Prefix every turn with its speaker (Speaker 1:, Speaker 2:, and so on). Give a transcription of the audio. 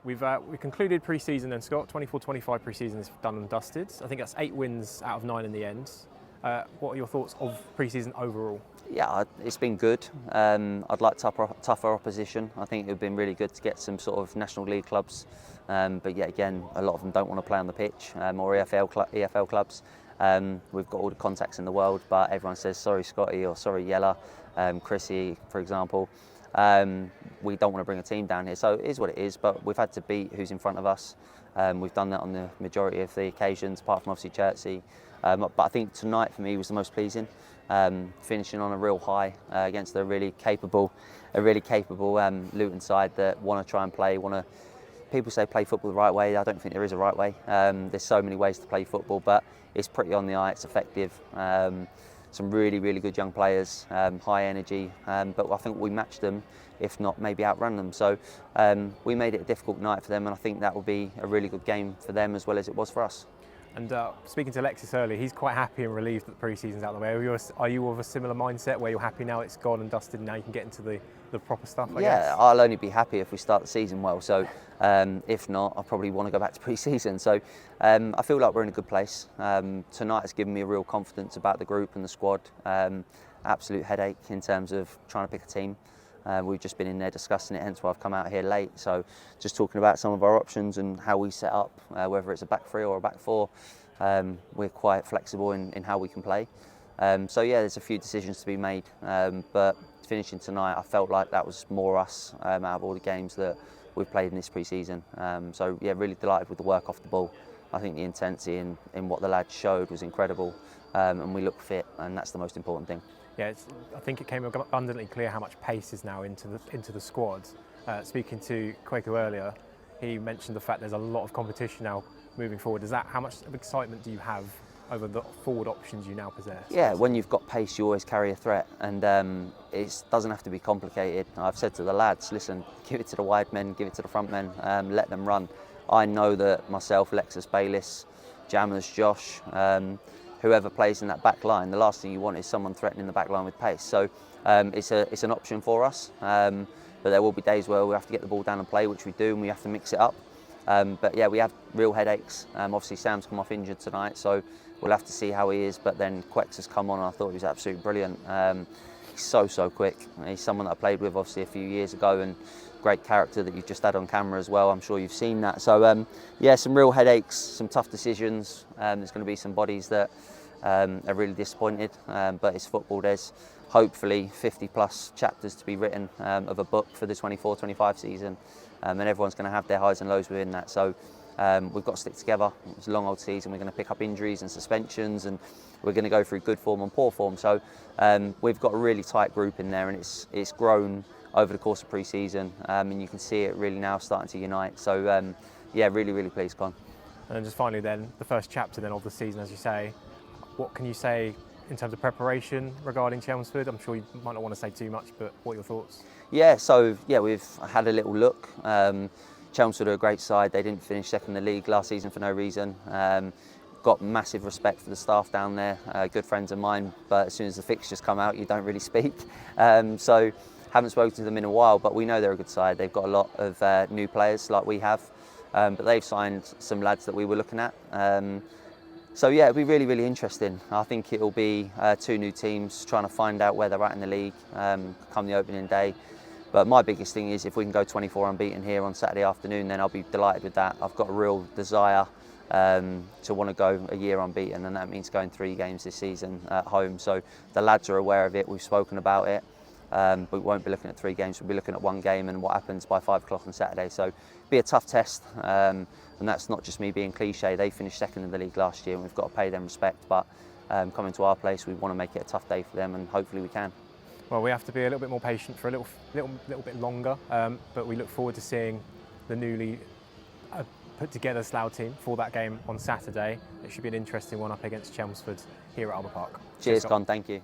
Speaker 1: We concluded pre-season then, Scott. 24-25 pre-season is done and dusted. I think that's 8 wins out of 9 in the end. What are your thoughts of pre-season overall?
Speaker 2: Yeah, it's been good. I'd like tougher opposition. I think it would have been really good to get some sort of National League clubs. But yet again, a lot of them don't want to play on the pitch, or EFL clubs. We've got all the contacts in the world, but everyone says, sorry Scotty, or sorry Yella, Chrissy, for example. We don't want to bring a team down here, so it is what it is, but we've had to beat who's in front of us. We've done that on the majority of the occasions, apart from obviously Chertsey. But I think tonight for me was the most pleasing, finishing on a real high against a really capable Luton side that want to try and play. People say play football the right way. I don't think there is a right way. There's so many ways to play football, but it's pretty on the eye. It's effective. Some really, really good young players, high energy, but I think we matched them, if not maybe outrun them. So we made it a difficult night for them, and I think that will be a really good game for them as well as it was for us.
Speaker 1: And speaking to Alexis earlier, he's quite happy and relieved that the pre-season's out of the way. Are you of a similar mindset where you're happy now it's gone and dusted and now you can get into the proper stuff, I guess?
Speaker 2: Yeah, I'll only be happy if we start the season well. So if not, I'll probably want to go back to pre-season. So I feel like we're in a good place. Tonight has given me a real confidence about the group and the squad. Absolute headache in terms of trying to pick a team. We've just been in there discussing it, hence why I've come out here late. So just talking about some of our options and how we set up, whether it's a back 3 or a back 4. We're quite flexible in how we can play. So yeah, there's a few decisions to be made, but finishing tonight, I felt like that was more us out of all the games that we've played in this pre-season. So yeah, really delighted with the work off the ball. I think the intensity in what the lads showed was incredible, and we look fit, and that's the most important thing.
Speaker 1: Yeah, I think it came abundantly clear how much pace is now into the squad. Speaking to Kwaku earlier, he mentioned the fact there's a lot of competition now moving forward. How much of excitement do you have over the forward options you now possess?
Speaker 2: Yeah, when you've got pace, you always carry a threat, and it doesn't have to be complicated. I've said to the lads, listen, give it to the wide men, give it to the front men, let them run. I know that myself, Lexus Bayliss, Jammers, Josh, whoever plays in that back line, the last thing you want is someone threatening the back line with pace. So it's an option for us, but there will be days where we have to get the ball down and play, which we do, and we have to mix it up. But yeah, we have real headaches. Obviously Sam's come off injured tonight, so we'll have to see how he is. But then Quex has come on, and I thought he was absolutely brilliant. He's so quick. He's someone that I played with obviously a few years ago, and great character that you've just had on camera as well. I'm sure you've seen that. So yeah, some real headaches, some tough decisions. There's going to be some bodies that are really disappointed, but it's football. There's hopefully 50 plus chapters to be written of a book for the 24-25 season, and everyone's going to have their highs and lows within that. So we've got to stick together. It's a long old season. We're going to pick up injuries and suspensions, and we're going to go through good form and poor form. So we've got a really tight group in there, and it's grown over the course of pre-season, and you can see it really now starting to unite. So yeah, really pleased, Con.
Speaker 1: And just finally then, the first chapter then of the season, as you say, what can you say in terms of preparation regarding Chelmsford? I'm sure you might not want to say too much, but what are your thoughts?
Speaker 2: Yeah, so yeah, we've had a little look. Chelmsford are a great side. They didn't finish second in the league last season for no reason. Got massive respect for the staff down there, good friends of mine, but as soon as the fixtures come out, you don't really speak. So haven't spoken to them in a while, but we know they're a good side. They've got a lot of new players like we have, but they've signed some lads that we were looking at. So yeah, it'll be really interesting. I think it'll be 2 new teams trying to find out where they're at in the league come the opening day. But my biggest thing is if we can go 24 unbeaten here on Saturday afternoon, then I'll be delighted with that. I've got a real desire to want to go a year unbeaten, and that means going 3 games this season at home. So the lads are aware of it, we've spoken about it, but we won't be looking at 3 games, we'll be looking at 1 game and what happens by 5 o'clock on Saturday. So it'll be a tough test, and that's not just me being cliche. They finished second in the league last year, and we've got to pay them respect, but coming to our place, we want to make it a tough day for them, and hopefully we can.
Speaker 1: Well, we have to be a little bit more patient for a little bit longer, but we look forward to seeing the newly put together Slough team for that game on Saturday. It should be an interesting one up against Chelmsford here at Arbour Park.
Speaker 2: Cheers, Con, thank you.